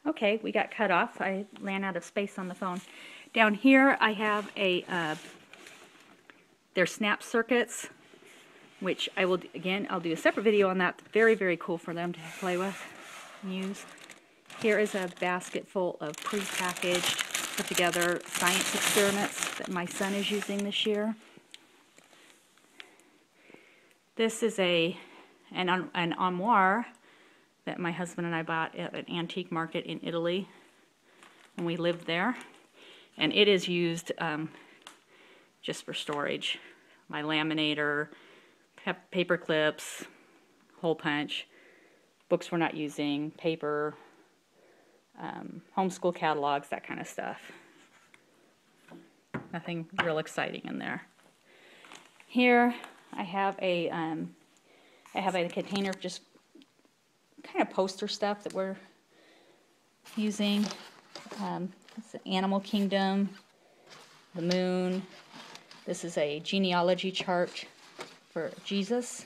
Okay, we got cut off. I ran out of space on the phone. Down here I have they're snap circuits, which I will, again, I'll do a separate video on that. Very, very cool for them to play with and use. Here is a basket full of pre-packaged, put together science experiments that my son is using this year. This is an armoire that my husband and I bought at an antique market in Italy when we lived there. And it is used just for storage. My laminator, paper clips, hole punch, books we're not using, paper, homeschool catalogs, that kind of stuff. Nothing real exciting in there. Here I have a container of just kind of poster stuff that we're using. It's the Animal Kingdom, the moon. This is a genealogy chart for Jesus.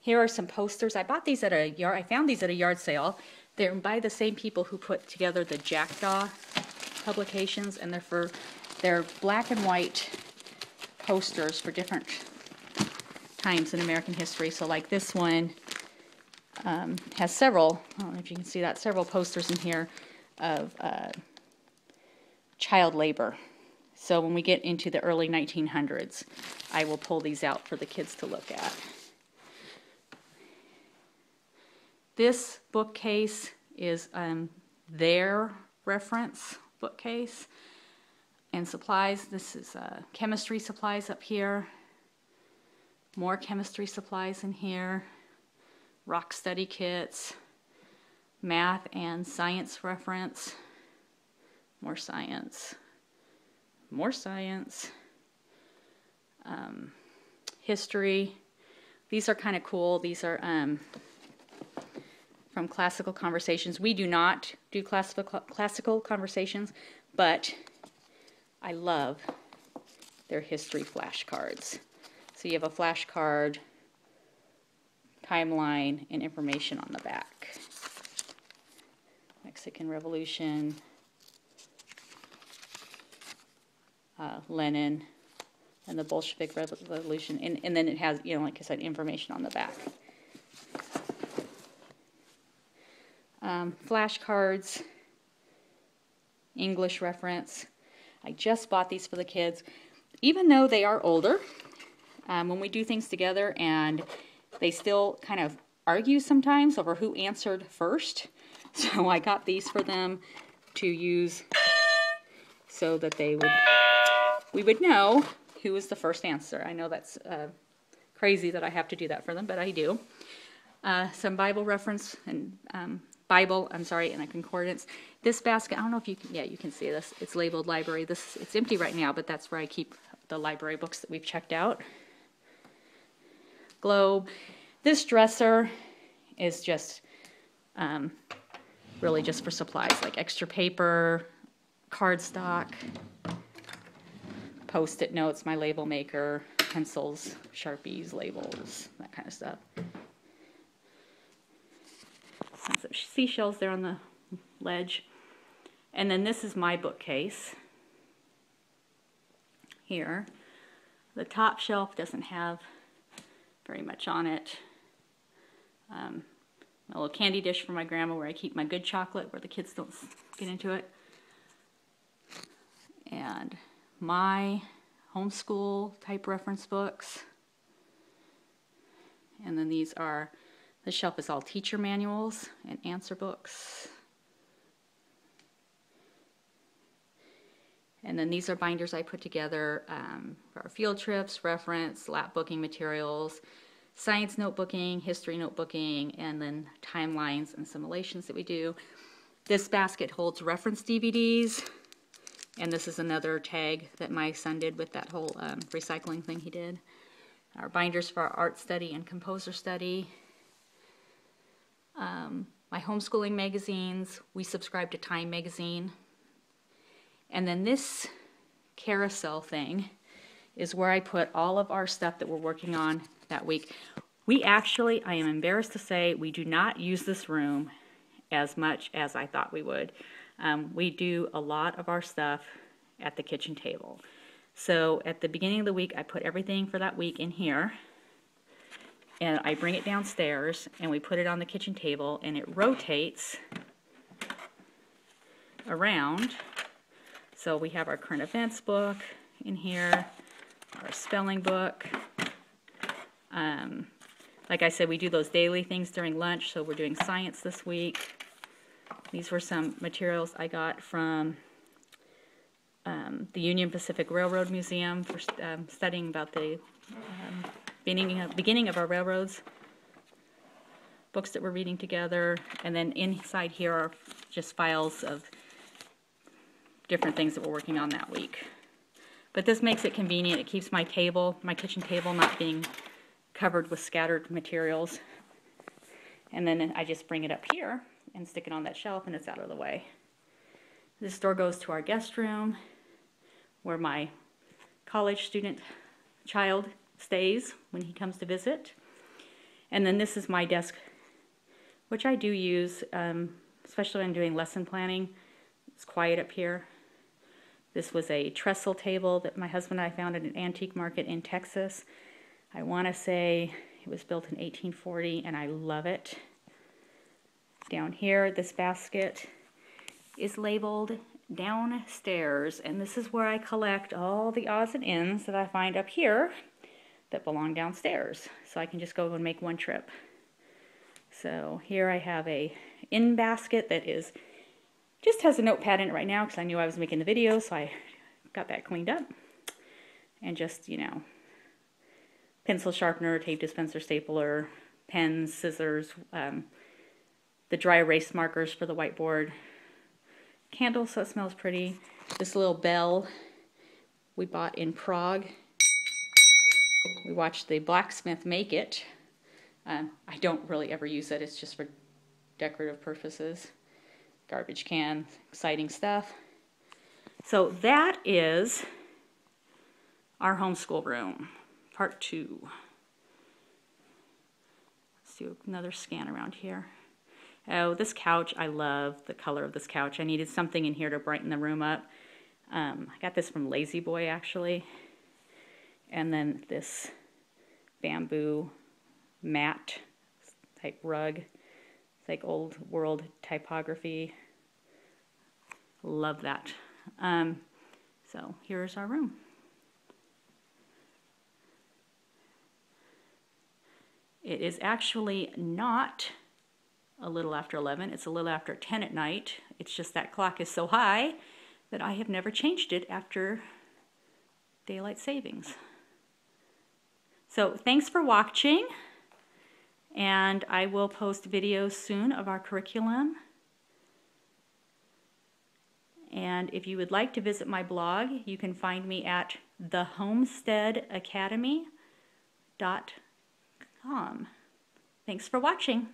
Here are some posters. I bought these at I found these at a yard sale. They're by the same people who put together the Jackdaw publications, and they're black and white posters for different times in American history. So like this one has several, I don't know if you can see that, several posters in here of child labor. So when we get into the early 1900s, I will pull these out for the kids to look at. This bookcase is their reference bookcase. And supplies, this is chemistry supplies up here. More chemistry supplies in here. Rock study kits. Math and science reference. More science. More science. History. These are kind of cool. These are from Classical Conversations. We do not do classical conversations, but I love their history flashcards. So you have a flashcard, timeline, and information on the back. Mexican Revolution, Lenin, and the Bolshevik Revolution. And then it has, like I said, information on the back. Flashcards, English reference. I just bought these for the kids. Even though they are older, when we do things together and they still kind of argue sometimes over who answered first. So I got these for them to use so that we would know who was the first answer. I know that's crazy that I have to do that for them, but I do. Some Bible reference and and a concordance. This basket, I don't know if you can, you can see this. It's labeled library. It's empty right now, but that's where I keep the library books that we've checked out. Globe. This dresser is just really just for supplies, like extra paper, cardstock, Post-it notes, my label maker, pencils, Sharpies, labels, that kind of stuff. Some seashells there on the ledge. And then this is my bookcase here. The top shelf doesn't have very much on it. A little candy dish for my grandma where I keep my good chocolate where the kids don't get into it. And my homeschool type reference books. And then these are, this shelf is all teacher manuals and answer books. And then these are binders I put together for our field trips, reference, lap booking materials, science notebooking, history notebooking, and then timelines and simulations that we do. This basket holds reference DVDs, and this is another tag that my son did with that whole recycling thing he did. Our binders for our art study and composer study. My homeschooling magazines, we subscribe to Time magazine. And then this carousel thing is where I put all of our stuff that we're working on that week. We actually, I am embarrassed to say, we do not use this room as much as I thought we would. We do a lot of our stuff at the kitchen table. So at the beginning of the week, I put everything for that week in here, and I bring it downstairs, and we put it on the kitchen table, and it rotates around. So we have our current events book in here, our spelling book. Like I said, we do those daily things during lunch, so we're doing science this week. These were some materials I got from the Union Pacific Railroad Museum for studying about the beginning of our railroads, books that we're reading together, and then inside here are just files of different things that we're working on that week. But this makes it convenient. It keeps my kitchen table, not being covered with scattered materials. And then I just bring it up here and stick it on that shelf, and it's out of the way. This door goes to our guest room, where my college student child stays when he comes to visit. And then this is my desk, which I do use, especially when I'm doing lesson planning. It's quiet up here. This was a trestle table that my husband and I found at an antique market in Texas. I want to say it was built in 1840, and I love it. Down here, this basket is labeled downstairs, and this is where I collect all the odds and ends that I find up here that belong downstairs, so I can just go and make one trip. So here I have a in basket that just has a notepad in it right now because I knew I was making the video, so I got that cleaned up. And just, pencil sharpener, tape dispenser, stapler, pens, scissors, the dry erase markers for the whiteboard, candles so it smells pretty, this little bell we bought in Prague. We watched the blacksmith make it. I don't really ever use it, it's just for decorative purposes. Garbage can, exciting stuff. So that is our homeschool room, part 2. Let's do another scan around here. Oh, this couch, I love the color of this couch. I needed something in here to brighten the room up. I got this from Lazy Boy, actually. And then this bamboo mat type rug. It's like old world typography. Love that. So here's our room. It is actually not a little after 11. It's a little after 10 at night. It's just that clock is so high that I have never changed it after daylight savings. So thanks for watching, and I will post videos soon of our curriculum. And if you would like to visit my blog, you can find me at thehomesteadacademy.com. Thanks for watching.